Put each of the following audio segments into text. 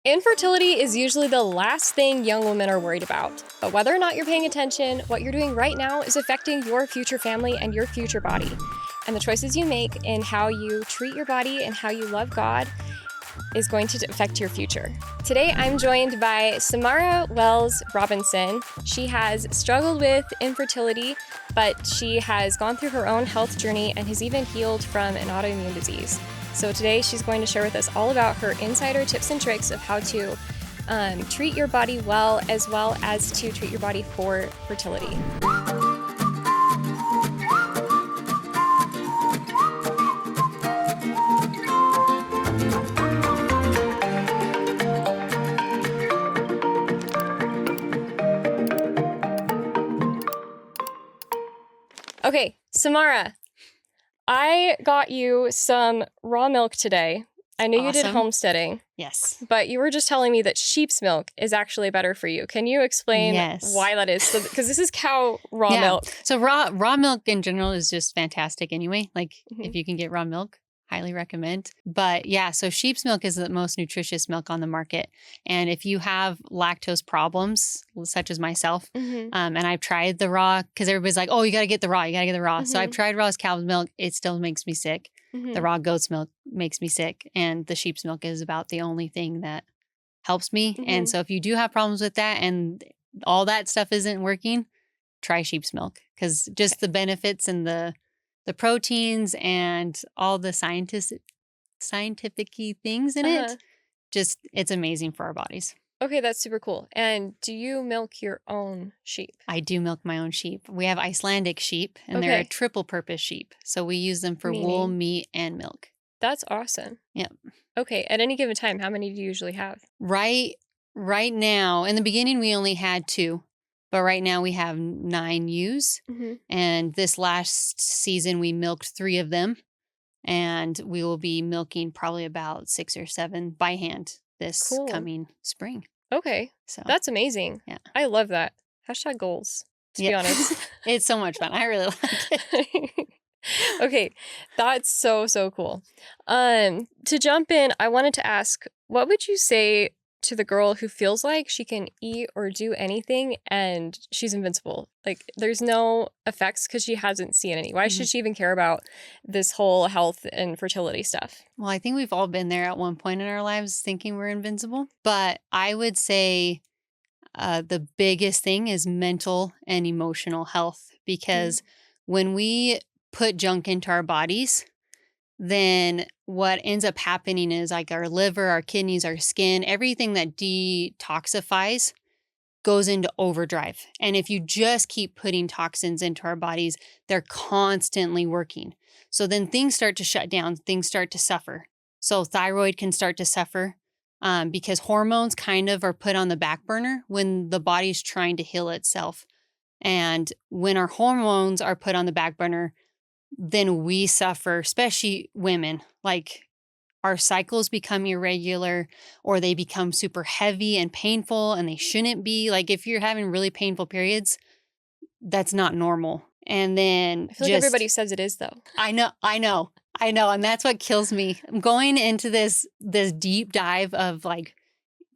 Infertility is usually the last thing young women are worried about. But whether or not you're paying attention, what you're doing right now is affecting your future family and your future body. And the choices you make in how you treat your body and how you love God is going to affect your future. Today, I'm joined by Samara Wells Robinson. She has struggled with infertility, but she has gone through her own health journey and has even healed from an autoimmune disease. So today, she's going to share with us all about her insider tips and tricks of how to treat your body well as to treat your body for fertility. Okay, Samara, I got you some raw milk today. I knew you did homesteading. Yes. But you were just telling me that sheep's milk is actually better for you. Can you explain why that is? Because this is cow raw milk. So raw milk in general is just fantastic anyway. Like if you can get raw milk, highly recommend. But yeah, so sheep's milk is the most nutritious milk on the market. And if you have lactose problems, such as myself, and I've tried the raw, because everybody's like, oh, you got to get the raw. So I've tried raw cow's milk. It still makes me sick. The raw goat's milk makes me sick. And the sheep's milk is about the only thing that helps me. And so if you do have problems with that and all that stuff isn't working, try sheep's milk, because just the benefits and the proteins and all the scientific-y things in it, just it's amazing for our bodies. Okay, that's super cool. And do you milk your own sheep? I do milk my own sheep. We have Icelandic sheep, and they're a triple purpose sheep. So we use them for wool, meat, and milk. That's awesome. Yep. Okay, at any given time, how many do you usually have? Right now, in the beginning, we only had 2. But right now we have 9 ewes. And this last season, we milked 3 of them. And we will be milking probably about 6 or 7 by hand this coming spring. Okay. So that's amazing. Yeah. I love that. # goals, to be honest. It's so much fun. I really like it. Okay. That's so cool. To jump in, I wanted to ask, what would you say to the girl who feels like she can eat or do anything and she's invincible? Like there's no effects because she hasn't seen any. Why should she even care about this whole health and fertility stuff? Well, I think we've all been there at one point in our lives thinking we're invincible. But I would say the biggest thing is mental and emotional health, because when we put junk into our bodies, then what ends up happening is like our liver, our kidneys, our skin, everything that detoxifies goes into overdrive. And if you just keep putting toxins into our bodies, they're constantly working. So then things start to shut down, things start to suffer. So thyroid can start to suffer because hormones kind of are put on the back burner when the body's trying to heal itself. And when our hormones are put on the back burner, then we suffer, especially women. Like our cycles become irregular, or they become super heavy and painful, and they shouldn't be. Like if you're having really painful periods, that's not normal. And then I feel like everybody says it is, though. I know. And that's what kills me. I'm going into this deep dive of like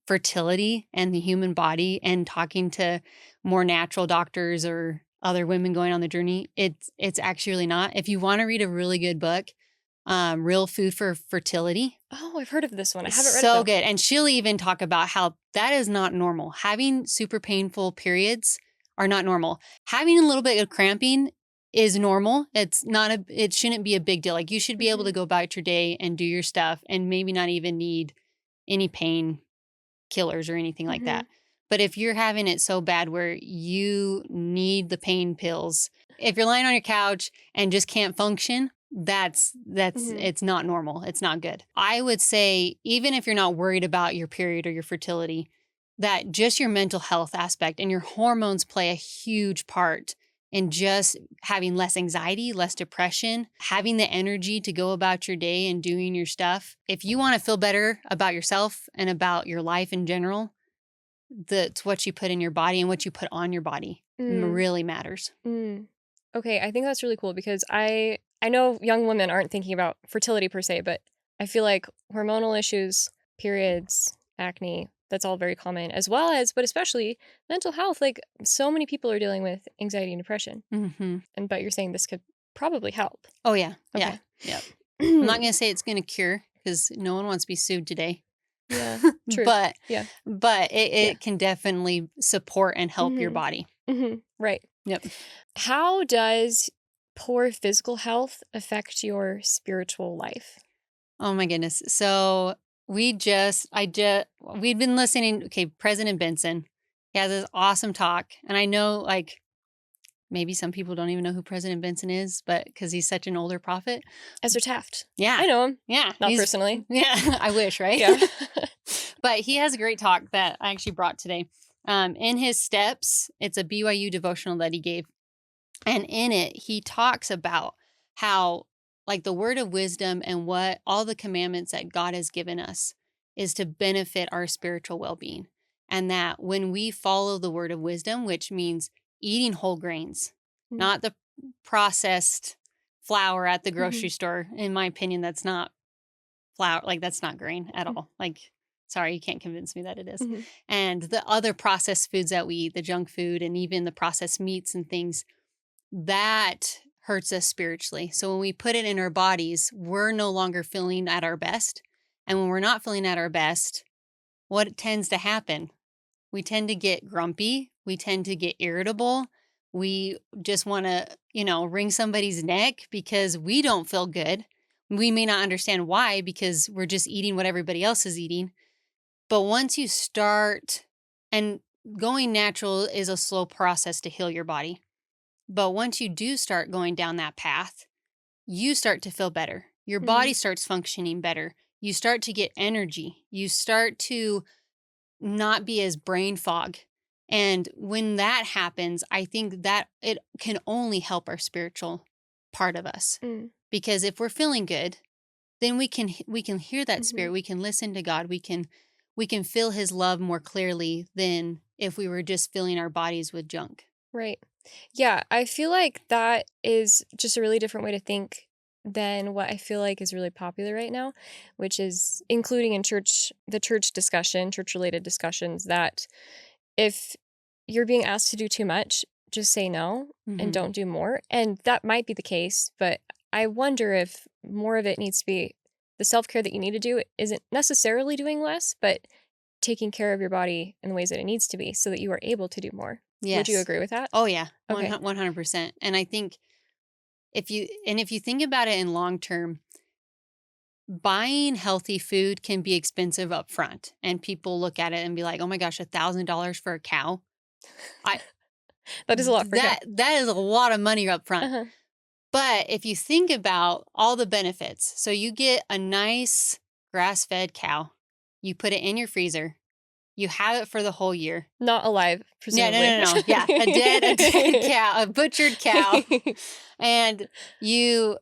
fertility and the human body and talking to more natural doctors or other women going on the journey. It's actually not. If you want to read a really good book, Real Food for Fertility. Oh, I've heard of this one. I haven't read it. So good. And she'll even talk about how that is not normal. Having super painful periods are not normal. Having a little bit of cramping is normal. It shouldn't be a big deal. Like you should be able to go about your day and do your stuff and maybe not even need any pain killers or anything like that. But if you're having it so bad where you need the pain pills, if you're lying on your couch and just can't function, that's it's not normal. It's not good. I would say, even if you're not worried about your period or your fertility, that just your mental health aspect and your hormones play a huge part in just having less anxiety, less depression, having the energy to go about your day and doing your stuff. If you want to feel better about yourself and about your life in general, that's what you put in your body and what you put on your body really matters. Okay, I think that's really cool, because I know young women aren't thinking about fertility per se, but I feel like hormonal issues, periods, acne. That's all very common, as well as, but especially mental health. Like so many people are dealing with anxiety and depression. Mm-hmm. But you're saying this could probably help. Oh, yeah. Yeah. Okay. Yep. I'm not going to say it's going to cure because no one wants to be sued today. Yeah. True. But Yeah. it can definitely support and help your Mhm. body. Right. Yep. How does poor physical health affect your spiritual life? Oh my goodness. So we'd been listening. Okay, President Benson, he has this awesome talk, and I know like maybe some people don't even know who President Benson is, but because he's such an older prophet. Ezra Taft. Yeah, I know him. yeah, Not personally. Yeah, I wish, right? Yeah. But he has a great talk that I actually brought today. In his steps, it's a BYU devotional that he gave. And in it, he talks about how, like, the word of wisdom and what all the commandments that God has given us is to benefit our spiritual well being. And that when we follow the word of wisdom, which means eating whole grains, Mm. not the processed flour at the grocery Mhm. store, in my opinion, that's not flour, like, that's not grain at Mm. all. Like, sorry, you can't convince me that it is. Mhm. And the other processed foods that we eat, the junk food, and even the processed meats and things that hurts us spiritually. So when we put it in our bodies, we're no longer feeling at our best. And when we're not feeling at our best, what tends to happen? We tend to get grumpy. We tend to get irritable. We just want to, wring somebody's neck because we don't feel good. We may not understand why because we're just eating what everybody else is eating. But once you start, and going natural is a slow process to heal your body. But once you do start going down that path, you start to feel better. Your body starts functioning better. You start to get energy. You start to not be as brain fog. And when that happens, I think that it can only help our spiritual part of us. Mm. Because if we're feeling good, then we can hear that spirit. Mhm. We can listen to God. We can feel his love more clearly than if we were just filling our bodies with junk. Right. Yeah, I feel like that is just a really different way to think than what I feel like is really popular right now, which is including in the church discussion, church related discussions, that if you're being asked to do too much, just say no and Mhm. don't do more. And that might be the case, but I wonder if more of it needs to be the self care that you need to do isn't necessarily doing less, but taking care of your body in the ways that it needs to be so that you are able to do more. Would you Yes. agree with that? Oh yeah, Okay. 100%. And I think if you think about it in long term, buying healthy food can be expensive up front, and people look at it and be like, "Oh my gosh, $1,000 for a cow." I That is a lot for a cow. that is a lot of money up front. Uh-huh. But if you think about all the benefits, so you get a nice grass-fed cow, you put it in your freezer, you have it for the whole year. Not alive, Yeah, presumably. no. Yeah, a dead cow, a butchered cow. And you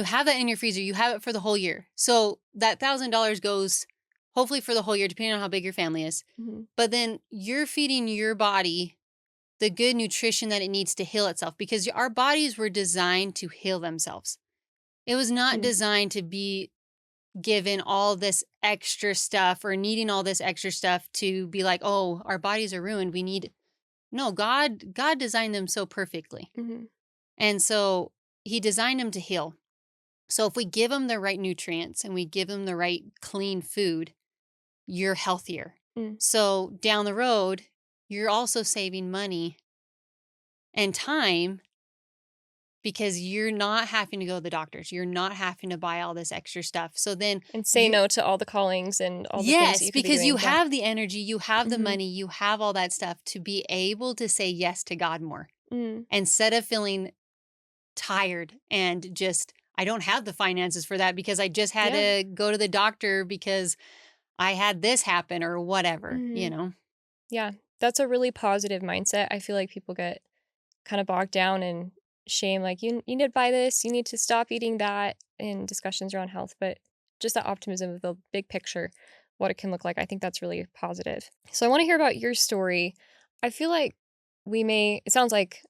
have that in your freezer. You have it for the whole year. So that $1,000 goes hopefully for the whole year, depending on how big your family is. Mhm. But then you're feeding your body the good nutrition that it needs to heal itself, because our bodies were designed to heal themselves. It was not Mm. designed to be given all this extra stuff or needing all this extra stuff to be like, oh, our bodies are ruined. We need No, God designed them so perfectly. Mhm. And so he designed them to heal. So if we give them the right nutrients and we give them the right clean food, you're healthier. Mm. So down the road, you're also saving money and time because you're not having to go to the doctors. You're not having to buy all this extra stuff. So then And say no to all the callings and all the things that yes, you could be because you doing. Yeah. have the energy, you have the Mhm. money, you have all that stuff to be able to say yes to God more Mm. instead of feeling tired and just, I don't have the finances for that because I just had Yeah. to go to the doctor because I had this happen or whatever, Mhm. Yeah. That's a really positive mindset. I feel like people get kind of bogged down in shame, like you need to buy this, you need to stop eating that in discussions around health, but just that optimism of the big picture, what it can look like. I think that's really positive. So I want to hear about your story. I feel like it sounds like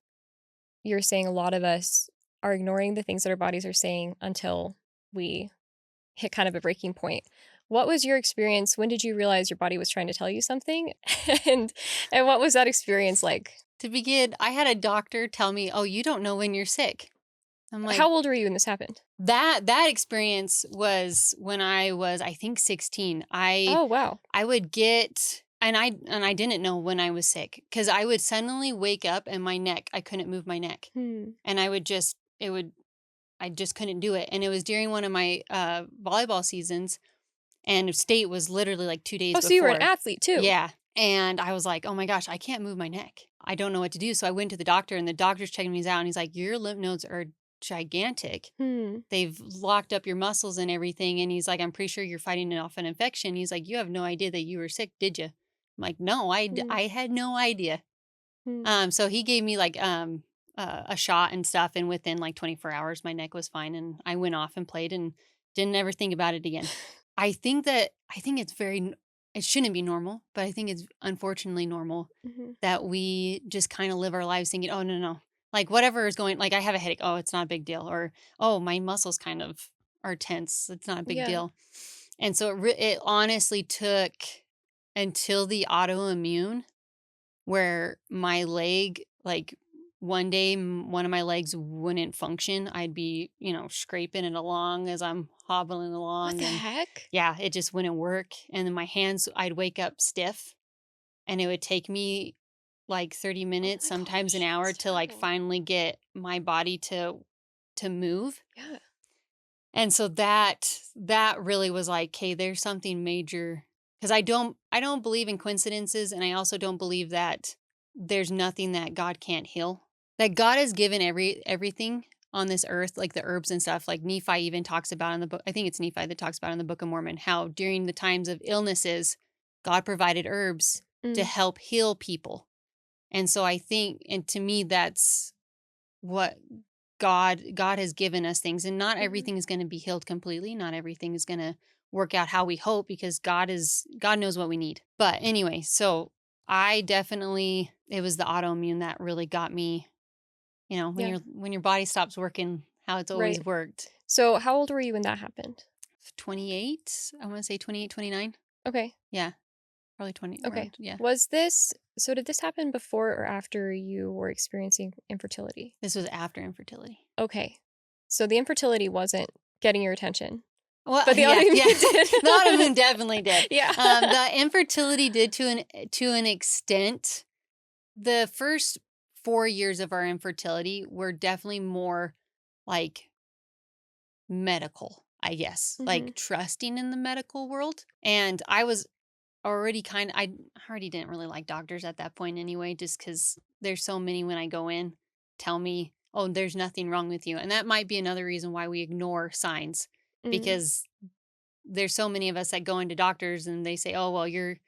you're saying a lot of us are ignoring the things that our bodies are saying until we hit kind of a breaking point. What was your experience? When did you realize your body was trying to tell you something? and and what was that experience like? To begin, I had a doctor tell me, "Oh, you don't know when you're sick." I'm like, How old were you when this happened? that experience was when I was, I think, 16. Oh, wow. I would get, and I didn't know when I was sick, because I would suddenly wake up and my neck, I couldn't move my neck. Hmm. And I just couldn't do it. And it was during one of my volleyball seasons, and state was literally like 2 days Oh, so you were an before. athlete too. Yeah. And I was like, oh my gosh, I can't move my neck. I don't know what to do. So I went to the doctor, and the doctor's checking me out, and he's like, your lymph nodes are gigantic. Hmm. They've locked up your muscles and everything. And he's like, I'm pretty sure you're fighting off an infection. He's like, you have no idea that you were sick, did you? I'm like, no, Hmm. I had no idea. Hmm. So he gave me like a shot and stuff, and within like 24 hours, my neck was fine, and I went off and played and didn't ever think about it again. I think it's it shouldn't be normal, but I think it's unfortunately normal Mhm. that we just kind of live our lives thinking, oh, no, no. Like whatever is going, like I have a headache. Oh, it's not a big deal. Or, oh, my muscles kind of are tense. It's not a big Yeah. deal. And so it honestly took until the autoimmune, where my leg, like one day, one of my legs wouldn't function. I'd be, scraping it along as I'm hobbling What along. the And heck? yeah, it just wouldn't work. And then my hands, I'd wake up stiff, and it would take me like 30 Oh minutes, my sometimes an gosh, hour, that's to like terrible. finally get my body to move. Yeah. And so that really was like, okay, there's something major, because I don't believe in coincidences, and I also don't believe that there's nothing that God can't heal. That God has given everything on this earth, like the herbs and stuff, like Nephi even talks about in the book. I think it's Nephi that talks about in the Book of Mormon, how during the times of illnesses, God provided herbs to Mm. help heal people. And so I think, and to me, that's what God has given us things, and not Mhm. everything is going to be healed completely. Not everything is going to work out how we hope, because God knows what we need. But anyway, so I definitely, it was the autoimmune that really got me, Yeah. when your body stops working how it's always Right. worked. So how old were you when that happened? 28, I want to say 28, 29. Okay. Yeah, probably 20 Okay. around. Yeah. Did this happen before or after you were experiencing infertility? This was after infertility. Okay. So the infertility wasn't getting your attention, Well, but the yeah, yeah. autoimmune did. The autoimmune definitely did. Yeah. The infertility did to an extent. The first 4 years of our infertility were definitely more like medical, I guess, Mhm. like trusting in the medical world. And I was already I already didn't really like doctors at that point anyway, just because there's so many when I go in tell me, oh, there's nothing wrong with you. And that might be another reason why we ignore signs, Mm. because there's so many of us that go into doctors and they say, oh, well, you're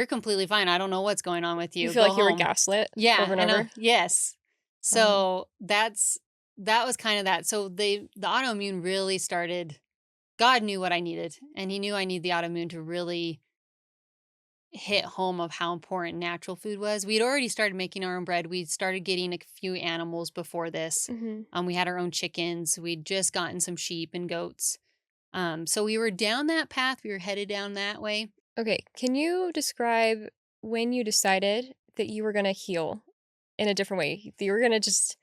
completely fine. I don't know what's going on with You you. feel Go like you were home. gaslit Yeah, over and and over? yes. Oh. So that was kind of that. So the autoimmune really started. God knew what I needed, and He knew I need the autoimmune to really hit home of how important natural food was. We'd already started making our own bread. We'd started getting a few animals before this. Mhm. We had our own chickens. We'd just gotten some sheep and goats. So we were down that path. We were headed down that way. Okay, can you describe when you decided that you were gonna heal in a different way? That you were gonna just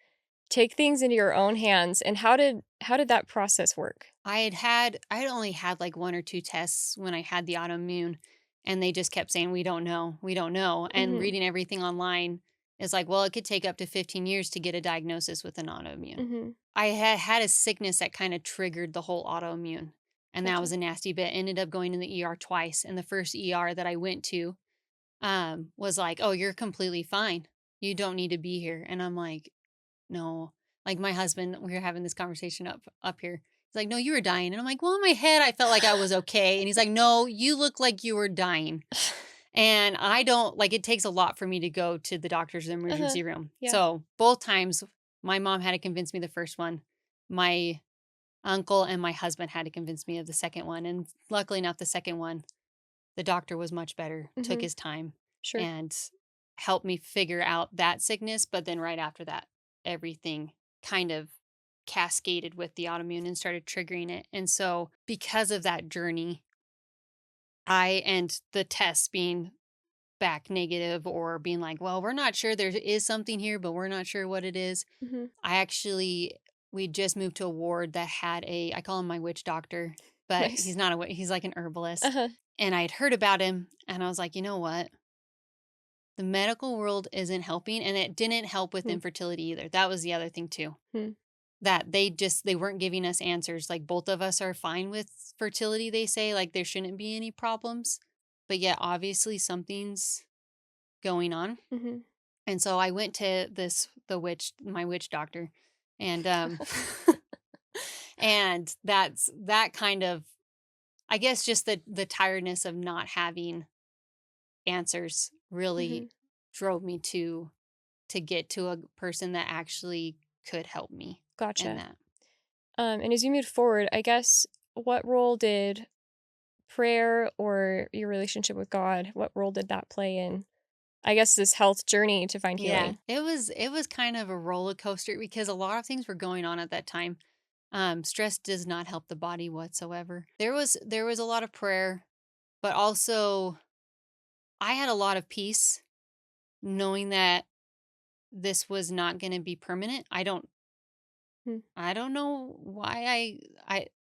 take things into your own hands, and how did that process work? I had only had like one or two tests when I had the autoimmune, and they just kept saying, we don't know. And Mhm. reading everything online is like, well, it could take up to 15 years to get a diagnosis with an autoimmune. Mhm. I had a sickness that kind of triggered the whole autoimmune. And that was Gotcha. a nasty bit. Ended up going in the ER twice. And the first ER that I went to was like, oh, you're completely fine. You don't need to be here. And I'm like, no. Like my husband, we were having this conversation up here. He's like, no, you were dying. And I'm like, well, in my head, I felt like I was okay. And he's like, no, you look like you were dying. And I don't like, it takes a lot for me to go to the doctor's Uh-huh. emergency room. Yeah. So both times, my mom had to convince me the first one. My uncle and my husband had to convince me of the second one. And luckily enough, the second one, the doctor was much better, took Mhm. his time, Sure. and helped me figure out that sickness. But then right after that, everything kind of cascaded with the autoimmune and started triggering it. And so, because of that journey, and the tests being back negative or being like, well, we're not sure there is something here, but we're not sure what it is. Mm-hmm. We just moved to a ward that had I call him my witch doctor, but Nice. he's not he's like an herbalist. Uh-huh. And I had heard about him and I was like, you know what? The medical world isn't helping. And it didn't help with Hmm. infertility either. That was the other thing too. Hmm. That they weren't giving us answers. Like both of us are fine with fertility, they say, like there shouldn't be any problems. But yet obviously something's going on. Mm-hmm. And so I went to my witch doctor, and and that kind of, I guess, just the tiredness of not having answers Mm-hmm. really drove me to get to a person that actually could help me in Gotcha. that. And as you moved forward, I guess, what role did prayer or your relationship with God, what role did that play in, I guess, this health journey to find Yeah, healing? it was kind of a roller coaster because a lot of things were going on at that time. Stress does not help the body whatsoever. There was a lot of prayer, but also I had a lot of peace knowing that this was not going to be permanent. Hmm. I don't know why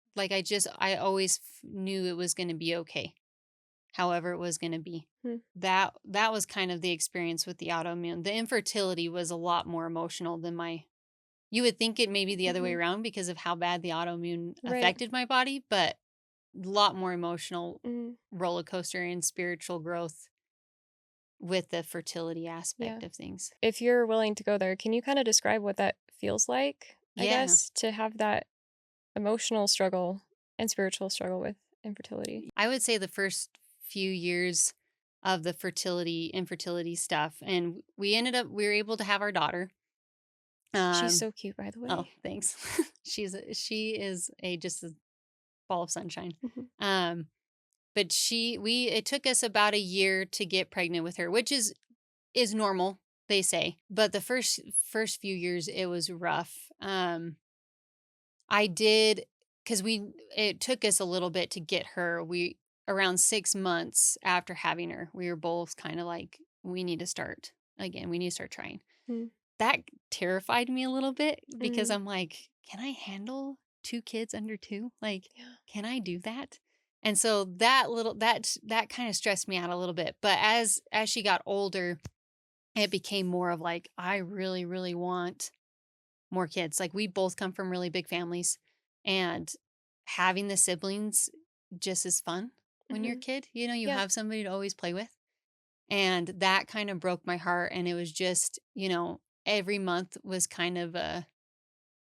I always knew it was going to be okay. However it was going to be. Hmm. That was kind of the experience with the autoimmune. The infertility was a lot more emotional than my you would think it may be the other way Mhm. around because of how bad the autoimmune Right. affected my body, but a lot more emotional Mhm. roller coaster and spiritual growth with the fertility Yeah. aspect of things. If you're willing to go there, can you kinda describe what that feels like, I Yeah. guess, to have that emotional struggle and spiritual struggle with infertility? I would say the first few years of the infertility stuff, and we were able to have our daughter. She's Um, so cute, by the oh, way. thanks. She is a just a ball of sunshine. Mhm. Um, but it took us about a year to get pregnant with her, which is normal, they say. But the first few years it was rough. I did because we it took us a little bit to get her. We Around 6 months after having her, we were both kind of like, we need to start again. We need to start trying. Mm. That terrified me a little bit because Mhm. I'm like, can I handle two kids under two? Like, Yeah. can I do that? And so that kind of stressed me out a little bit. But as she got older, it became more of like, I really, really want more kids. Like we both come from really big families, and having the siblings just is fun when you're a Mhm. kid. You Yeah. have somebody to always play with. And that kind of broke my heart. And it was just, every month was kind of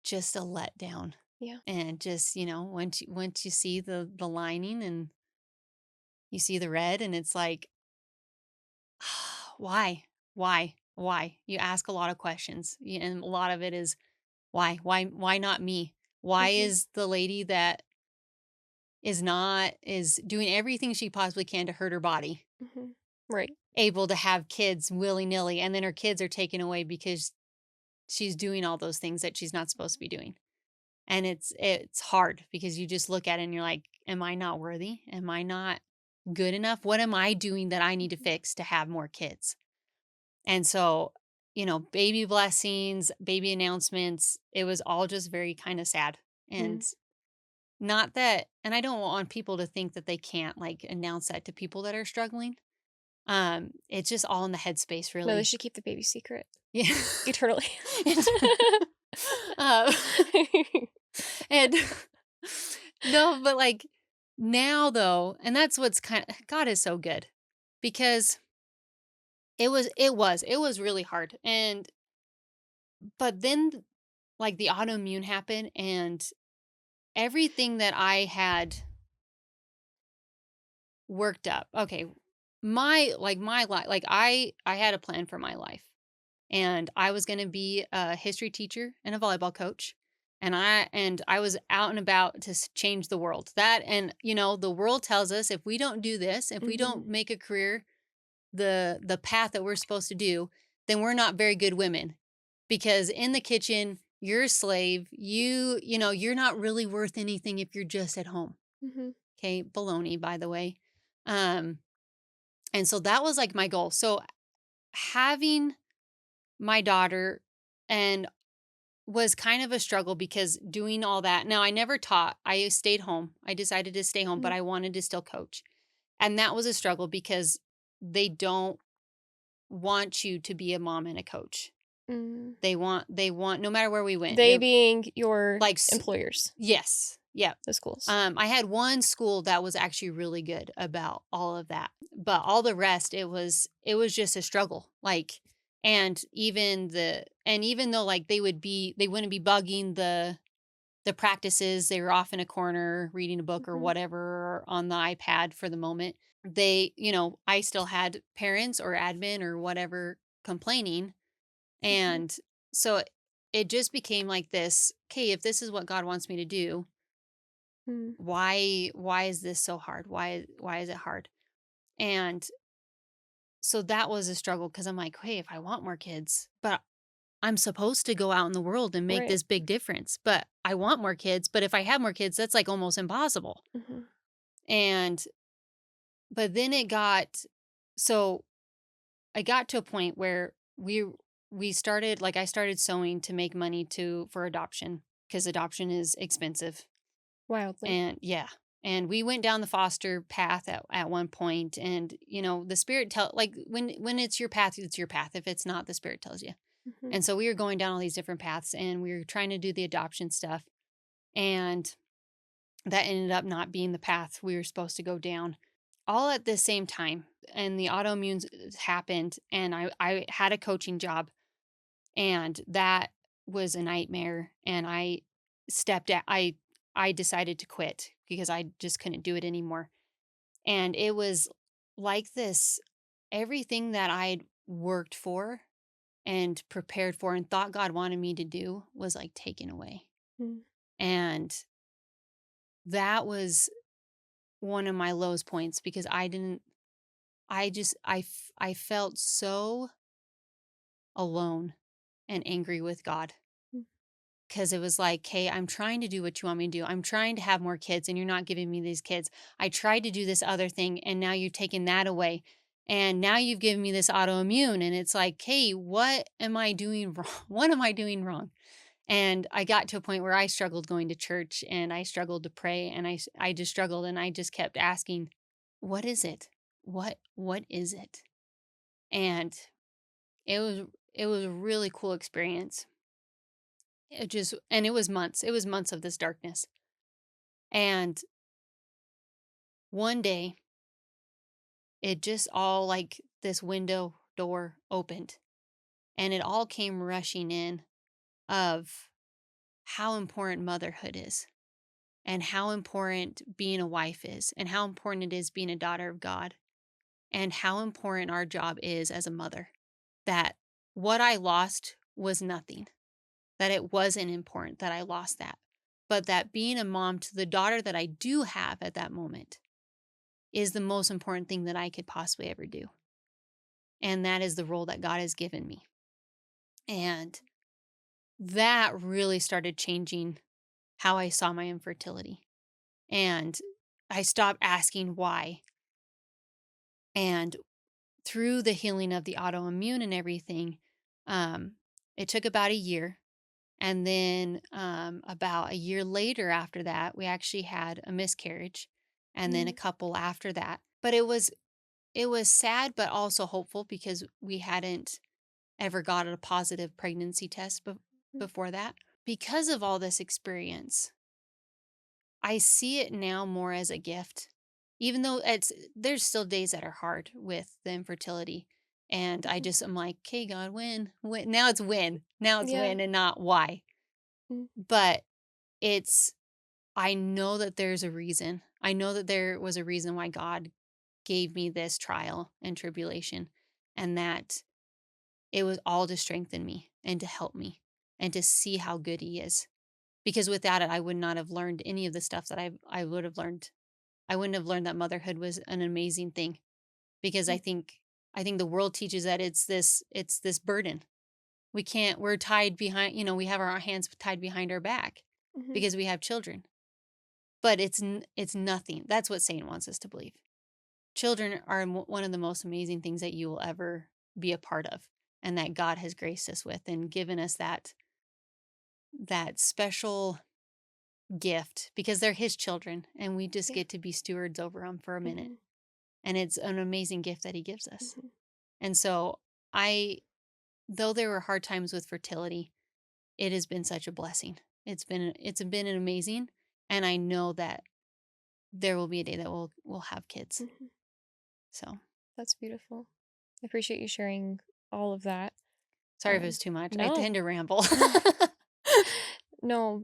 just a letdown. Yeah. And just, once you see the lining and you see the red, and it's like, why? Why? You ask a lot of questions. And a lot of it is why? Why not me? Why Mhm. is the lady that is doing everything she possibly can to hurt her body Mhm. Right. able to have kids willy-nilly, and then her kids are taken away because she's doing all those things that she's not supposed to be doing? And it's hard because you just look at it and you're like, am I not worthy? Am I not good enough? What am I doing that I need to Mhm. fix to have more kids? And so, baby blessings, baby announcements, it was all just very kind of sad. And Mm. not that, and I don't want people to think that they can't like announce that to people that are struggling. It's just all in the headspace, No, they really. should keep the baby secret Yeah. eternally. It's- uh, and no, but like now though, and that's what's kind of, God is so good because it was really hard. And but then like the autoimmune happened, and everything that I had worked up. Okay, my life, like I had a plan for my life, and I was going to be a history teacher and a volleyball coach, and I was out and about to change the world. That, and the world tells us if we don't do this, if we Mhm. don't make a career the path that we're supposed to do, then we're not very good women, because in the kitchen you're a slave. You're not really worth anything if you're just at home. Mhm. Okay, baloney, by the way. Um, and so that was like my goal. So having my daughter and was kind of a struggle because doing all that. Now I never taught. I stayed home. I decided to stay home, but Mhm. I wanted to still coach. And that was a struggle because they don't want you to be a mom and a coach. Mm. They want no matter where we went. They being your Like employers, yes. Yeah. the schools. I had one school that was actually really good about all of that, but all the rest, it was just a struggle. Like, even though like they wouldn't be bugging the practices. They were off in a corner reading a book or Mhm. whatever or on the iPad for the moment. I still had parents or admin or whatever complaining, Mhm. and so it just became like this. Okay, if this is what God wants me to do, Mm. why is this so hard? Why is it hard? And so that was a struggle because I'm like, hey, if I want more kids, but I'm supposed to go out in the world and make Right. this big difference. But I want more kids, but if I have more kids, that's like almost impossible. Mhm. And but then so I got to a point where we started like I started sewing to make money to for adoption because adoption is expensive. Wildly. And yeah. And we went down the foster path at one point, and the spirit tell like when it's your path, it's your path. If it's not, the spirit tells you. Mhm. And so we were going down all these different paths and we were trying to do the adoption stuff. And that ended up not being the path we were supposed to go down all at the same time. And the autoimmune happened, and I had a coaching job, and that was a nightmare. And I decided to quit because I just couldn't do it anymore. And it was like this everything that I'd worked for and prepared for and thought God wanted me to do was like taken away. Mm. And that was one of my lowest points because I didn't, I just, I felt so alone and angry with God Mm. because it was like, hey, I'm trying to do what you want me to do. I'm trying to have more kids and you're not giving me these kids. I tried to do this other thing and now you've taken that away. And now you've given me this autoimmune. And it's like, hey, what am I doing wrong? What am I doing wrong? And I got to a point where I struggled going to church and I struggled to pray and I just struggled and I just kept asking, what is it? What is it? And it was it was a really cool experience. It was months. It was months of this darkness. And one day it just all like this window door opened and it all came rushing in of how important motherhood is and how important being a wife is, and how important it is being a daughter of God, and how important our job is as a mother. That what I lost was nothing, that it wasn't important that I lost that, but that being a mom to the daughter that I do have at that moment is the most important thing that I could possibly ever do. And that is the role that God has given me. And that really started changing how I saw my infertility. And I stopped asking why. And through the healing of the autoimmune and everything, um, it took about a year. And then about a year later after that, we actually had a miscarriage, and then a Mm. couple after that. But it was sad, but also hopeful because we hadn't ever got a positive pregnancy test Mm. before that. Because of all this experience, I see it now more as a gift. Even though there's still days that are hard with the infertility. And Mhm. I'm like, okay, God, when? When? Now it's when. Now it's Yeah. when and not why. Mm. But it's, I know that there's a reason. I know that there was a reason why God gave me this trial and tribulation, and that it was all to strengthen me and to help me and to see how good He is. Because without it, I would not have learned any of the stuff that I would have learned. I wouldn't have learned that motherhood was an amazing thing because Mm. I think the world teaches that it's this burden. We're tied behind, we have our hands tied behind our back Mhm. because we have children. But it's nothing. That's what Satan wants us to believe. children are one of the most amazing things that you will ever be a part of, and that God has graced us with and given us that special gift because they're his children and we just Yeah. get to be stewards over them for a minute. Mm-hmm. And it's an amazing gift that he gives us. Mm-hmm. And so though there were hard times with fertility, it has been such a blessing. It's been an amazing, and I know that there will be a day that we'll have kids. Mm-hmm. So That's beautiful. I appreciate you sharing all of that. sorry if it was too much. I No. tend to ramble. No,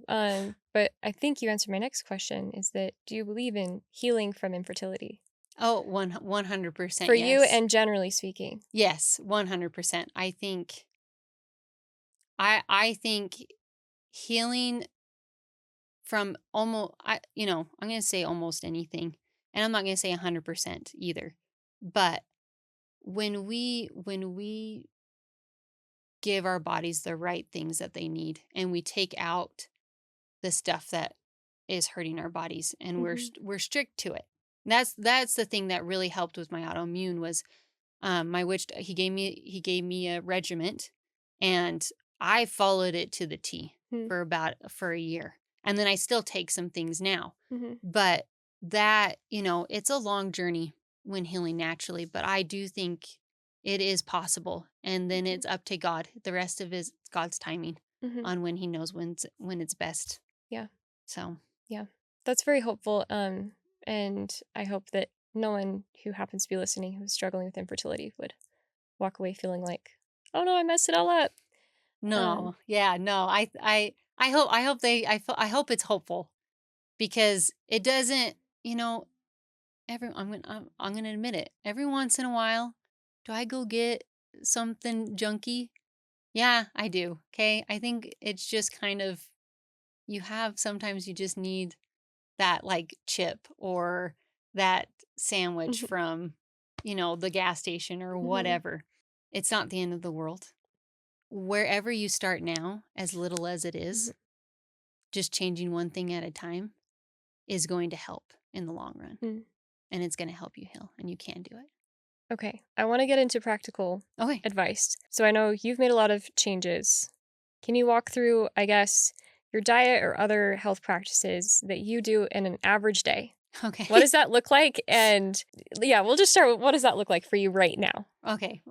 but I think you answered my next question is that do you believe in healing from infertility? Oh, 100% For you yes. and generally speaking. Yes, 100%. I think healing from I'm going to say almost anything, and I'm not going to say 100% either. But when we give our bodies the right things that they need and we take out the stuff that is hurting our bodies and Mm-hmm. we're strict to it. That's the thing that really helped with my autoimmune was my witch he gave me a regiment, and I followed it to the T for a year. And then I still take some things now. Mm-hmm. But that, it's a long journey when healing naturally, but I do think it is possible. And then it's up to God. The rest of it is God's timing Mm-hmm. on when he knows when it's best. Yeah. So, Yeah. That's very hopeful. And I hope that no one who happens to be listening who's struggling with infertility would walk away feeling like, oh no, I messed it all up. no. Yeah, no. I hope it's hopeful because it doesn't, I'm going to admit it. Every once in a while, do I go get something junky? Yeah, I do. Okay? I think it's just kind of sometimes you just need that like chip or that sandwich Mhm. from, the gas station or Mhm. whatever. It's not the end of the world. Wherever you start now, as little as it Mhm. is, just changing one thing at a time is going to help in the long run. Mm. And it's going to help you heal, and you can do it. Okay. I want to get into practical Okay. advice. So I know you've made a lot of changes. Can you walk through, I guess, your diet or other health practices that you do in an average day? Okay. What does that look like? And yeah, we'll just start with what does that look like for you right now? Okay.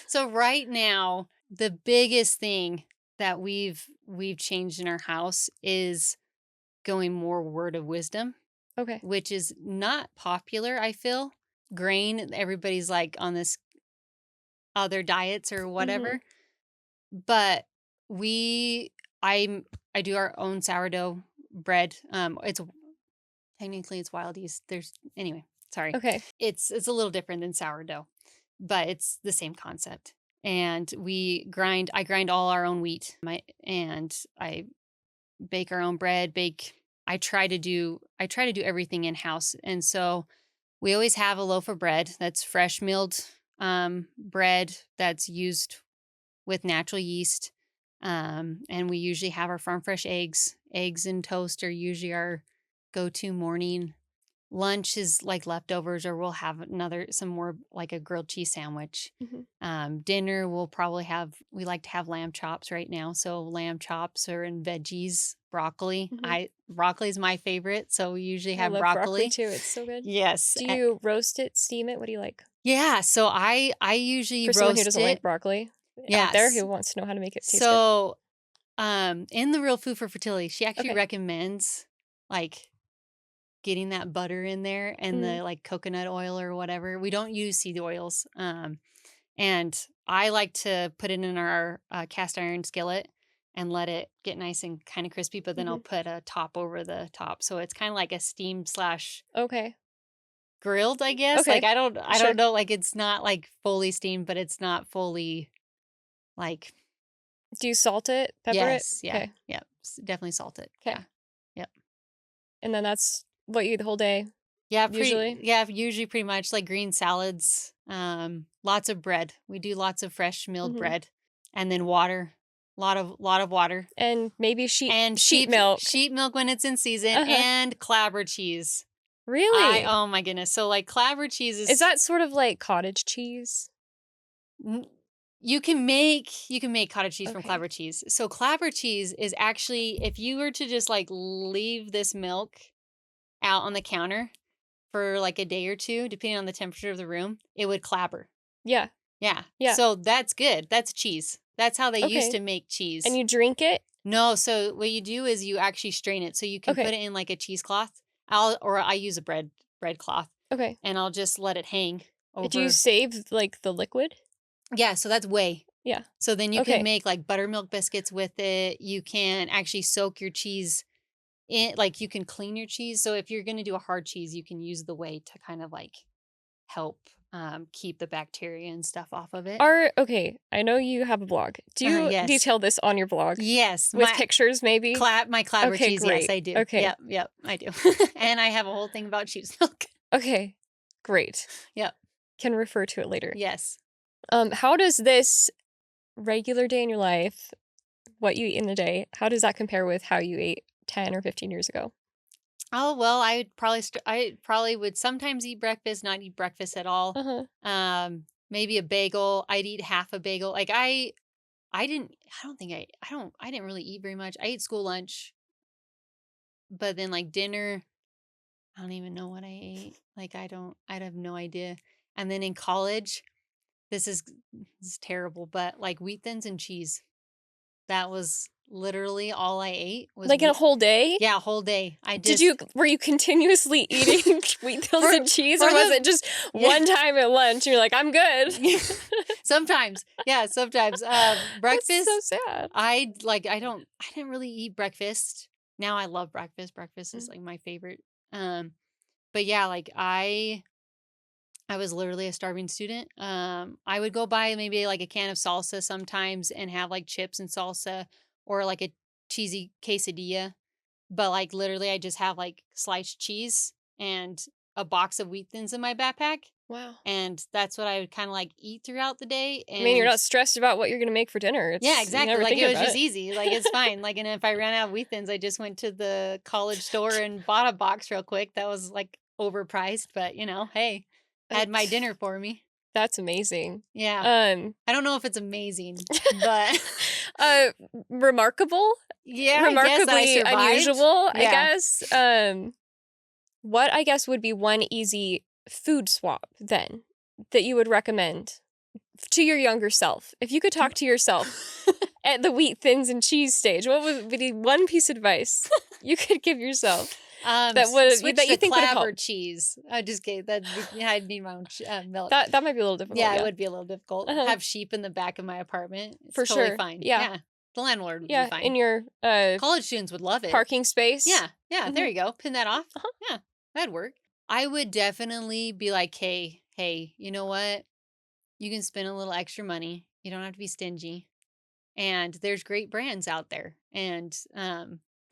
So right now, the biggest thing that we've changed in our house is going more word of wisdom, Okay. which is not popular, I feel. Grain, everybody's like on this other diets or whatever. But I do our own sourdough bread. It's wild yeast. Anyway, sorry. Okay. It's a little different than sourdough, but it's the same concept. And I grind all our own wheat. And I bake our own bread, I try to do everything in house. And so we always have a loaf of bread that's fresh milled bread that's used with natural yeast. And we usually have our farm fresh eggs. Eggs and toast are usually our go-to morning. Lunch is like leftovers, or we'll have some more like a grilled cheese sandwich. Dinner we like to have lamb chops right now. So lamb chops and veggies, broccoli. Broccoli is my favorite. So we usually I have love broccoli broccoli. too. It's so good. Yes. Do you roast it, steam it? What do you like? Yeah. So I usually For someone who roast doesn't it. like broccoli out there Yes. who wants to know how to make it taste good. So in the Real Food for Fertility, she actually Okay. recommends like getting that butter in there and the like coconut oil or whatever. We don't use seed oils. And I like to put it in our cast iron skillet and let it get nice and kind of crispy, but then I'll put a top over the top. So it's kind of like a steamed / Okay. grilled, I guess. Okay. Like I don't Sure. know, like it's not like fully steamed, but it's not fully like Do you salt it, pepper yes, it? yeah. Okay. Yeah. Definitely salt it. Okay. Yeah. Yep. And then that's what you eat the whole day Yeah, usually? usually pretty much like green salads, lots of bread. We do lots of fresh milled bread, and then water, lot of water, And maybe sheep and milk. sheep milk when it's in season, Uh-huh. and clabber cheese. Really? Oh my goodness. So like Clabber cheese Is that sort of like cottage cheese? You can make cottage cheese from Okay. Clabber cheese. So Clabber cheese is actually, if you were to just like leave this milk out on the counter for like a day or two, depending on the temperature of the room, it would clabber. Yeah. Yeah. Yeah. So that's good. That's cheese. That's how they used Okay. to make cheese. And you drink it? No, so what you do is you actually strain it. So you can Okay. put it in like a cheesecloth. I use a bread cloth, Okay. and I'll just let it hang Do you over. save like the liquid? Yeah, so that's whey. Yeah. So then you can Okay. make like buttermilk biscuits with it. You can actually soak your cheese in, like you can clean your cheese. So if you're going to do a hard cheese, you can use the whey to kind of like help keep the bacteria and stuff off of it. Okay, I know you have a blog. Do you Yes. detail this on your blog? Yes. With pictures, maybe? My Clabber Okay, cheese, great. yes, I do. Okay. Yep, I do. And I have a whole thing about sheep's milk. Okay, great. Yep. Can refer to it later. Yes. How does this regular day in your life, what you eat in a day, how does that compare with how you ate 10 or 15 years ago? Oh, well, I probably would sometimes eat breakfast, not eat breakfast at all. Uh-huh. Maybe a bagel. I'd eat half a bagel. Like I didn't really eat very much. I ate school lunch, but then like dinner, I don't even know what I ate. Like I'd have no idea. And then in college, this is terrible, but like wheat thins and cheese. That was literally all I ate was Like in a whole day? Yeah, a whole day. Were you continuously eating wheat thins and cheese, or for was the- it just Yeah. one time at lunch and you're like, I'm good? Sometimes. Yeah, sometimes. Breakfast. That's so sad. I didn't really eat breakfast. Now I love breakfast. Breakfast is like my favorite. But yeah, like I was literally a starving student. I would go buy maybe like a can of salsa sometimes and have like chips and salsa or like a cheesy quesadilla. But like literally I just have like sliced cheese and a box of wheat thins in my backpack. Wow. And that's what I would kind of like eat throughout the day. And I mean, you're not stressed about what you're going to make for dinner. yeah, You exactly. never Like think it was about just easy. Like it's fine. Like, and if I ran out of wheat thins, I just went to the college store and bought a box real quick. That was like overpriced, but hey, had my dinner for me. That's amazing. Yeah. I don't know if it's amazing, but remarkable. yeah, Remarkably unusual, I Yeah. guess. What I guess would be one easy food swap then that you would recommend to your younger self? If you could talk to yourself at the wheat thins and cheese stage, what would be one piece of advice you could give yourself? That you think would help? Cheese. I just gave that. I'd need my own milk. That might be a little difficult. Yeah, it would be a little difficult. Uh-huh. Have sheep in the back of my apartment. It's For totally sure. fine. Yeah. The landlord would be Yeah, fine. in your College students would love it. parking space. Yeah. Mhm. There you go. Pin that off. Uh-huh. Yeah, that'd work. I would definitely be like, hey, you know what? You can spend a little extra money. You don't have to be stingy. And there's great brands out there. And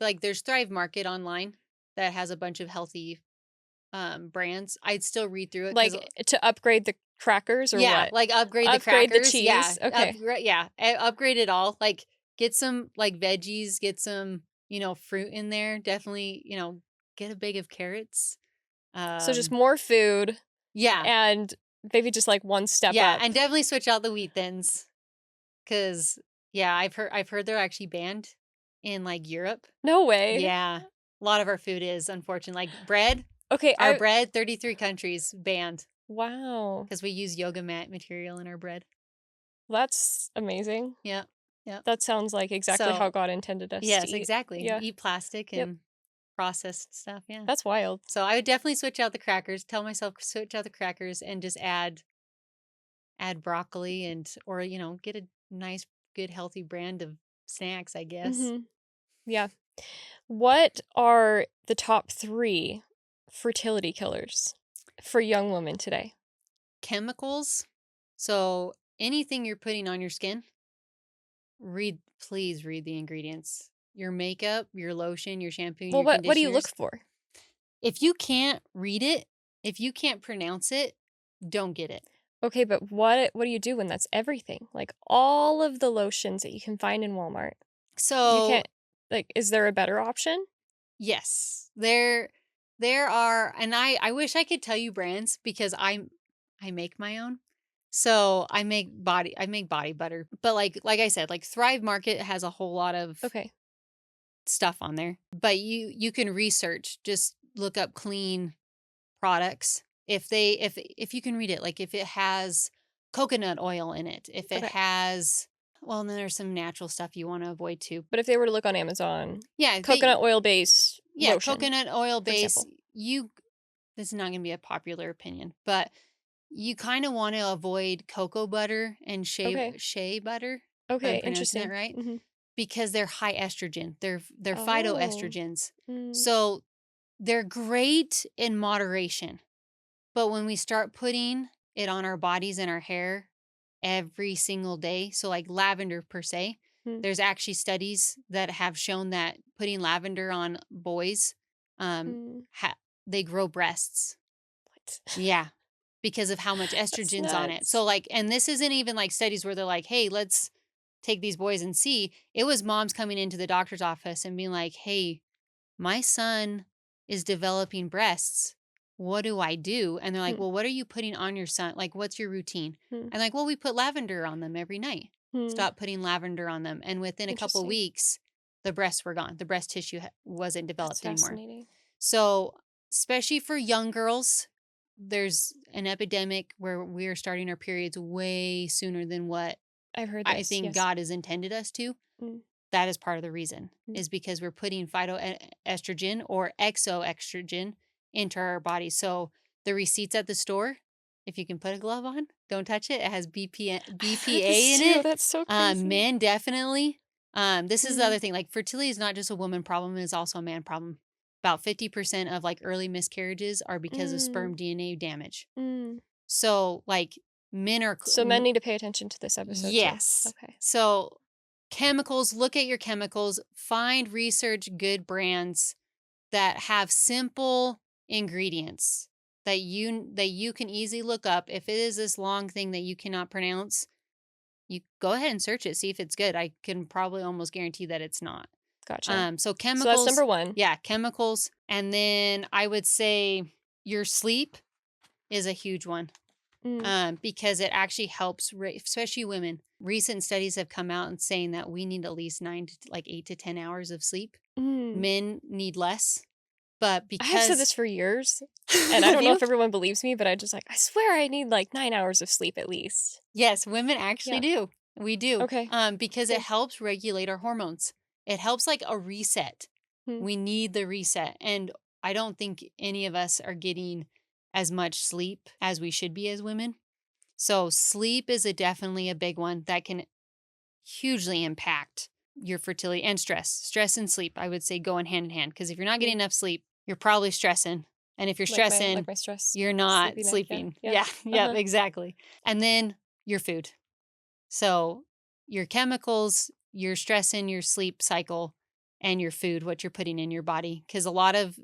like there's Thrive Market online that has a bunch of healthy brands. I'd still read through it. Like to upgrade the crackers or yeah, what? like upgrade the Upgrade crackers. the cheese. Yeah, Okay. upgrade it all. Like get some like veggies, get some fruit in there. Definitely get a bag of carrots. So just more food Yeah, and maybe just like one step yeah, up. and definitely switch out the wheat thins, because yeah, I've heard they're actually banned in like Europe. No way. Yeah, a lot of our food is, unfortunately, like bread. Okay. Our bread, 33 countries banned Wow. because we use yoga mat material in our bread. That's amazing. Yeah. That sounds like exactly how God intended us to Yes, eat. exactly. Yeah. Eat plastic and processed stuff. Yeah. That's wild. So I would definitely switch out the crackers. Tell myself switch out the crackers and just add broccoli or get a nice, good, healthy brand of snacks, I guess. Mhm. Yeah. What are the top 3 fertility killers for young women today? Chemicals. So anything you're putting on your skin, please read the ingredients. Your makeup, your lotion, your shampoo, Well, your what do you look conditioners. for? If you can't read it, if you can't pronounce it, don't get it. Okay, but what do you do when that's everything? Like all of the lotions that you can find in Walmart. You So can't is there a better option? yes, there There are, and I wish I could tell you brands because I make my own. So I make body butter. But like I said, like Thrive Market has a whole lot of Okay. stuff on there. But you can research, just look up clean products. If you can read it, like if it has coconut oil in it, if it Okay. has, well, then there's some natural stuff you want to avoid too. But if they were to look on Amazon, Yeah, coconut oil based yeah, lotion, coconut oil for base, example. this is not going to be a popular opinion, but you kind of want to avoid cocoa butter and Okay. shea butter, if I'm Okay. pronouncing that Interesting. right, Hmm. because they're high estrogen. They're Oh. phytoestrogens. Mm, So they're great in moderation. But when we start putting it on our bodies and our hair every single day, so like lavender per se, mm, there's actually studies that have shown that putting lavender on boys, um, mm. they grow breasts. What? Yeah, because of how much That's estrogen's on it. So nuts. like, and this isn't even like studies where they're like, hey, let's take these boys and see. It was moms coming into the doctor's office and being like, hey, my son is developing breasts. What do I do? And they're like, Hmm. well, what are you putting on your son? Like, what's your routine? Hmm. And like, well, we put lavender on them every night. Hmm. Stop putting lavender on them. And within a couple Interesting. weeks, the breasts were gone. The breast tissue wasn't That's developed anymore. fascinating. So, especially for young girls, there's an epidemic where we're starting our periods way sooner than what I've heard I this. think Yes. God has intended us to. Mm, That is part of the reason, mm. is because we're putting phytoestrogen or exoestrogen into our bodies. So the receipts at the store, if you can put a glove on, don't touch it. It has I've heard BPA this in too. it. That's so crazy. Men definitely. This is the Mm, other thing. Like fertility is not just a woman problem; it's also a man problem. About 50% of like early miscarriages are because of mm, sperm DNA damage. mm. So like men are So men need to pay attention to this episode too. yes. Okay. So chemicals, look at your chemicals, find research good brands that have simple ingredients that you can easily look up. If it is this long thing that you cannot pronounce, you go ahead and search it, see if it's good. I can probably almost guarantee that it's not. Gotcha. So So that's chemicals, number one. yeah, chemicals. And then I would say your sleep is a huge one, Mm, because it actually helps, especially women. Recent studies have come out and saying that we need at least 8 to 10 hours of sleep. mm. Men need less, but I have said because this for years, and I have don't know you? if everyone believes me, but I just like, I swear I need like 9 hours of sleep at least. Yes, women actually Yeah. do. We do, Okay. because it Good. helps regulate our hormones. It helps like a reset. Hmm. We need the reset, and I don't think any of us are getting as much sleep as we should be as women. So sleep is definitely a big one that can hugely impact your fertility and stress. Stress and sleep, I would say, go in hand because if you're not getting Hmm. enough sleep, you're probably stressing. And if you're stressing, Like my stress you're not sleepy neck. Yeah. sleeping. Yeah. Yeah, yep, Uh-huh. exactly. And then your food. So your chemicals, your stress in your sleep cycle, and your food, what you're putting in your body. Because a lot of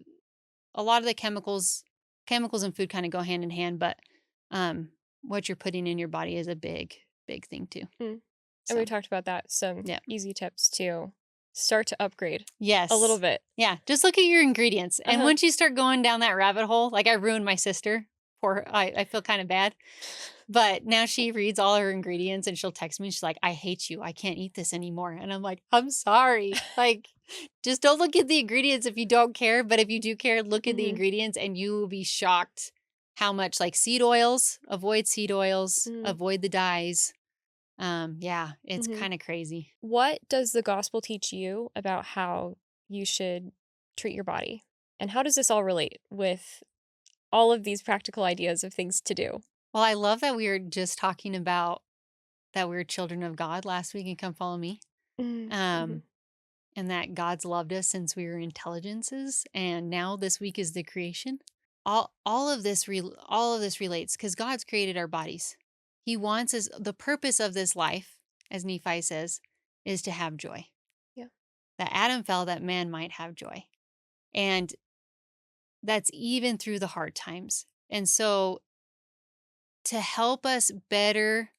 the chemicals and food kind of go hand in hand, but what you're putting in your body is a big thing too. Mm. And we So talked about that. Some yeah. easy tips to start to upgrade a little Yes. bit. Yeah, just look at your ingredients, and Uh-huh. once you start going down that rabbit hole, like I ruined my sister. Poor her, I feel kind of bad, but now she reads all her ingredients and she'll text me. She's like, "I hate you. I can't eat this anymore." And I'm like, "I'm sorry. Like, just don't look at the ingredients if you don't care. But if you do care, look at the Hmm. ingredients, and you will be shocked how much like seed oils. Avoid seed oils. Hmm. Avoid the dyes. Yeah, it's Hmm. kind of crazy. What does the gospel teach you about how you should treat your body? And how does this all relate with all of these practical ideas of things to do? Well, I love that we were just talking about that we're children of God last week and come follow me. Mm-hmm. Um, and that God's loved us since we were intelligences, and now this week is the creation. All of this relates because God's created our bodies. He wants us. The purpose of this life, as Nephi says, is to have joy. Yeah. That Adam fell, that man might have joy, and that's even through the hard times. And so, to help us better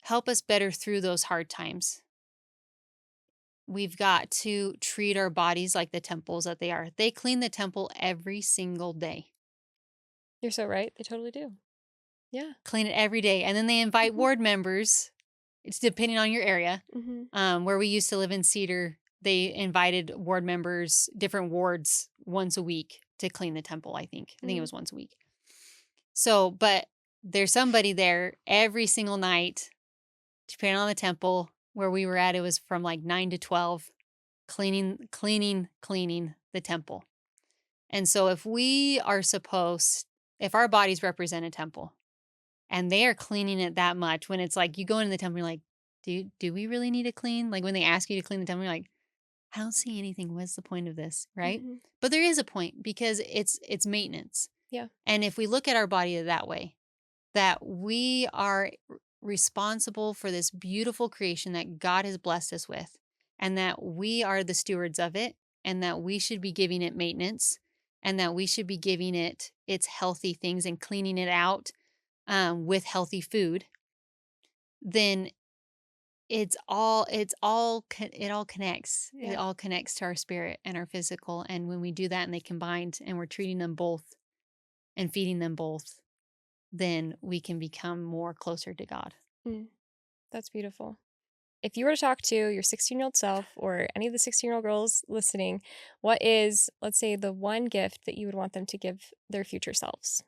through those hard times, we've got to treat our bodies like the temples that they are. They clean the temple every single day. You're so right. They totally do. Yeah. Clean it every day. And then they invite Mhm. ward members. It's depending on your area. Mhm. Where we used to live in Cedar, they invited ward members, different wards, once a week to clean the temple, I think. I think it Mm. was once a week. So, but there's somebody there every single night, depending on the temple. Where we were at, it was from like 9 to 12, cleaning the temple. And so if our bodies represent a temple and they are cleaning it that much, when it's like you go into the temple, you're like, do we really need to clean? Like when they ask you to clean the temple, you're like, I don't see anything. What's the point of this? Right. Mhm. But there is a point because it's maintenance. Yeah. And if we look at our body that way, that we are responsible for this beautiful creation that God has blessed us with, and that we are the stewards of it, and that we should be giving it maintenance, and that we should be giving it its healthy things and cleaning it out with healthy food, then it all connects. It Yeah. all connects to our spirit and our physical. And when we do that and they combined and we're treating them both and feeding them both, then we can become more closer to God. Mm. That's beautiful. If you were to talk to your 16-year-old self or any of the 16-year-old girls listening, what is, let's say, the one gift that you would want them to give their future selves?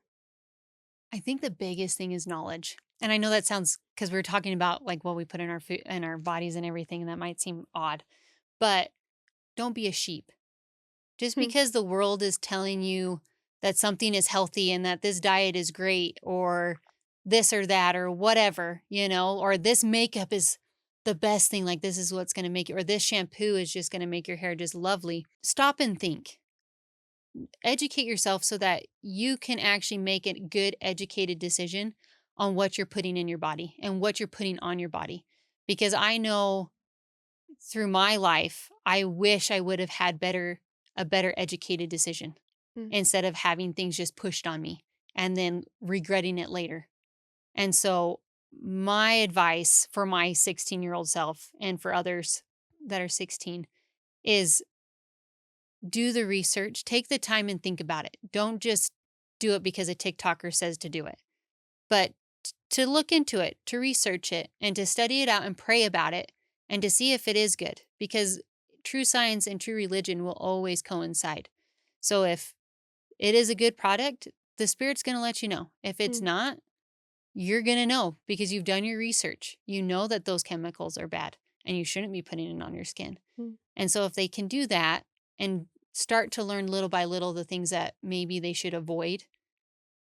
I think the biggest thing is knowledge. And I know that sounds because we're talking about like what we put in our food and our bodies and everything, and that might seem odd, but don't be a sheep. Just Hmm. because the world is telling you that something is healthy and that this diet is great or this or that or whatever, or this makeup is the best thing, like this is what's going to make it, or this shampoo is just going to make your hair just lovely. Stop and think. Educate yourself so that you can actually make a good educated decision on what you're putting in your body and what you're putting on your body. Because I know through my life, I wish I would have had a better educated decision Mm. instead of having things just pushed on me and then regretting it later. And so my advice for my 16-year-old self and for others that are 16 is do the research, take the time and think about it. Don't just do it because a TikToker says to do it, but to look into it, to research it, and to study it out and pray about it and to see if it is good because true science and true religion will always coincide. So if it is a good product, the Spirit's going to let you know. If it's Mm. not, you're going to know because you've done your research. You know that those chemicals are bad and you shouldn't be putting it on your skin. Mm. And so if they can do that and start to learn little by little the things that maybe they should avoid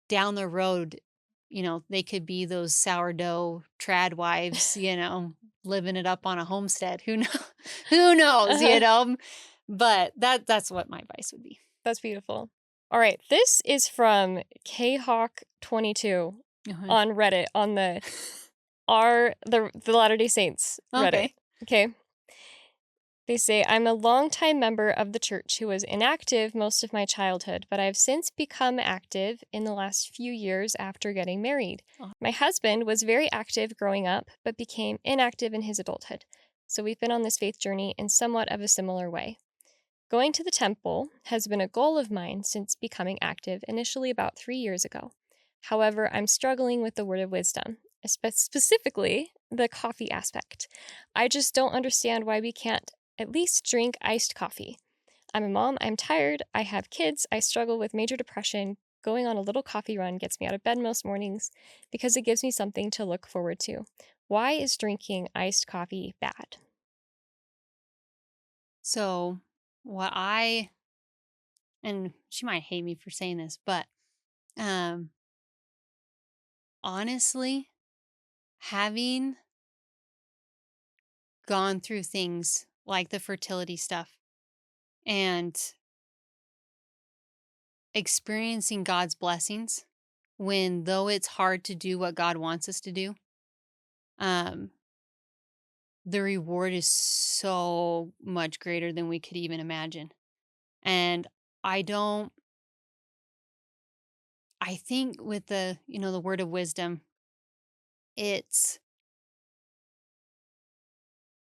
down the road, they could be those sourdough trad wives, living it up on a homestead. Who knows? Who knows, Uh-huh. But that's what my advice would be. That's beautiful. All right. This is from khawk22 Uh-huh. on Reddit, on the Latter-day Saints Reddit. Okay. Okay. They say, I'm a longtime member of the church who was inactive most of my childhood, but I've since become active in the last few years after getting married. Oh. My husband was very active growing up, but became inactive in his adulthood. So we've been on this faith journey in somewhat of a similar way. Going to the temple has been a goal of mine since becoming active, initially about 3 years ago. However, I'm struggling with the word of wisdom, specifically the coffee aspect. I just don't understand why we can't at least drink iced coffee. I'm a mom, I'm tired, I have kids, I struggle with major depression. Going on a little coffee run gets me out of bed most mornings because it gives me something to look forward to. Why is drinking iced coffee bad? So and she might hate me for saying this, but um honestly, having gone through things like the fertility stuff and experiencing God's blessings when though it's hard to do what God wants us to do, um, the reward is so much greater than we could even imagine. And I don't I think with the word of wisdom, it's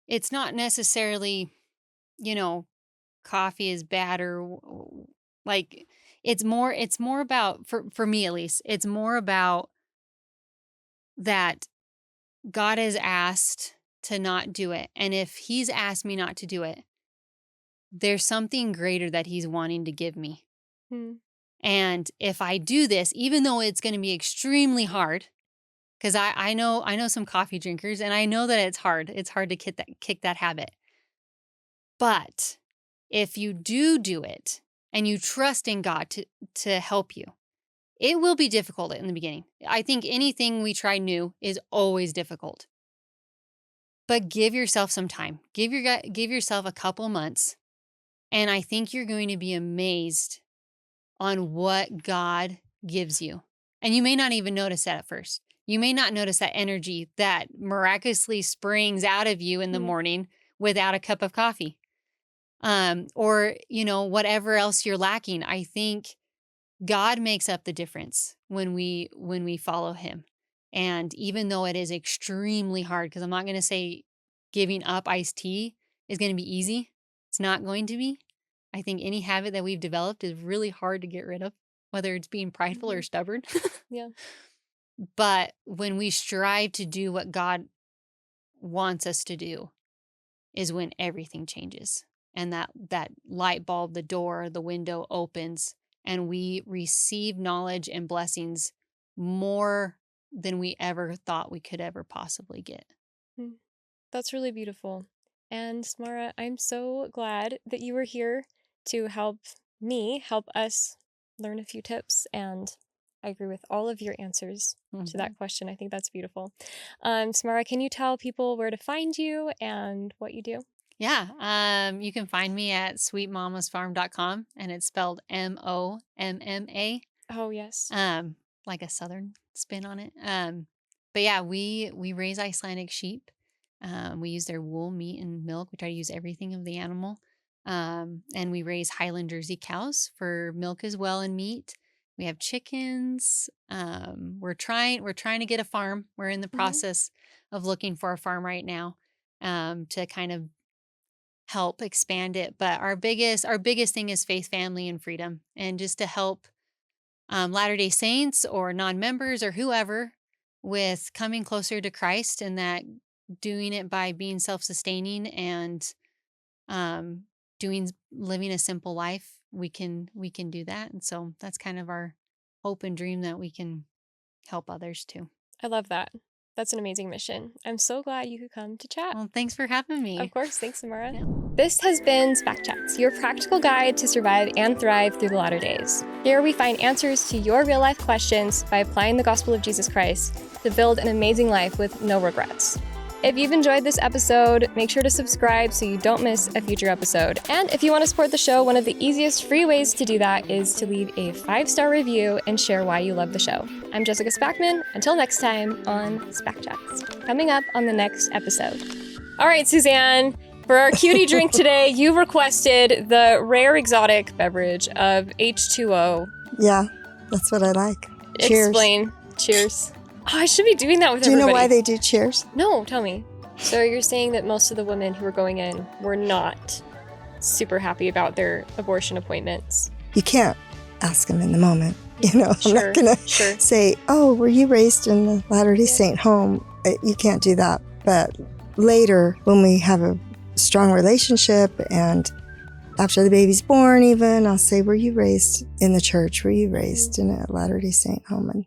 it's not necessarily coffee is bad or like it's more about for me at least, it's more about that God has asked to not do it. And if he's asked me not to do it, there's something greater that he's wanting to give me. Hmm. And if I do this, even though it's going to be extremely hard, because I know some coffee drinkers and I know that it's hard. It's hard to kick that habit. But if you do it and you trust in God to help you, it will be difficult in the beginning. I think anything we try new is always difficult. But give yourself some time. Give yourself a couple months, and I think you're going to be amazed on what God gives you. And you may not even notice that at first. You may not notice that energy that miraculously springs out of you in the morning without a cup of coffee. Or, whatever else you're lacking. I think God makes up the difference when we follow him. And even though it is extremely hard, because I'm not going to say giving up iced tea is going to be easy. It's not going to be. I think any habit that we've developed is really hard to get rid of, whether it's being prideful or stubborn. Yeah. But when we strive to do what God wants us to do is when everything changes. And that light bulb, the door, the window opens, and we receive knowledge and blessings more than we ever thought we could ever possibly get. That's really beautiful. And Samara, I'm so glad that you were here to help us learn a few tips. And I agree with all of your answers to that question. I think that's beautiful. Samara, can you tell people where to find you and what you do? Yeah. You can find me at sweetmamasfarm.com, and it's spelled MOMMA. Oh, yes. Like a Southern spin on it. But yeah, we raise Icelandic sheep. We use their wool, meat, and milk. We try to use everything of the animal. And we raise Highland Jersey cows for milk as well and meat. We have chickens. We're trying to get a farm. We're in the process of looking for a farm right now, to kind of help expand it. But our biggest thing is faith, family, and freedom, and just to help Latter-day Saints or non-members or whoever with coming closer to Christ, and that doing it by being self-sustaining and living a simple life, we can do that. And so that's kind of our hope and dream, that we can help others too. I love that. That's an amazing mission. I'm so glad you could come to chat. Well, thanks for having me. Of course. Thanks, Samara. Yeah. This has been Spac Chats, your practical guide to survive and thrive through the latter days. Here we find answers to your real-life questions by applying the gospel of Jesus Christ to build an amazing life with no regrets. If you've enjoyed this episode, make sure to subscribe so you don't miss a future episode. And if you want to support the show, one of the easiest free ways to do that is to leave a 5-star review and share why you love the show. I'm Jessica Spackman. Until next time on Spac Chats. Coming up on the next episode. All right, Suzanne, for our cutie drink today, you requested the rare exotic beverage of H2O. Yeah, that's what I like. Cheers. Explain. Cheers. Oh, I should be doing that with everybody. Do you know why they do cheers? No, tell me. So you're saying that most of the women who were going in were not super happy about their abortion appointments? You can't ask them in the moment. I'm not going to Sure. say, oh, were you raised in the Latter-day Saint home? You can't do that. But later, when we have a strong relationship, and after the baby's born even, I'll say, were you raised in the church? Were you raised in a Latter-day Saint home? And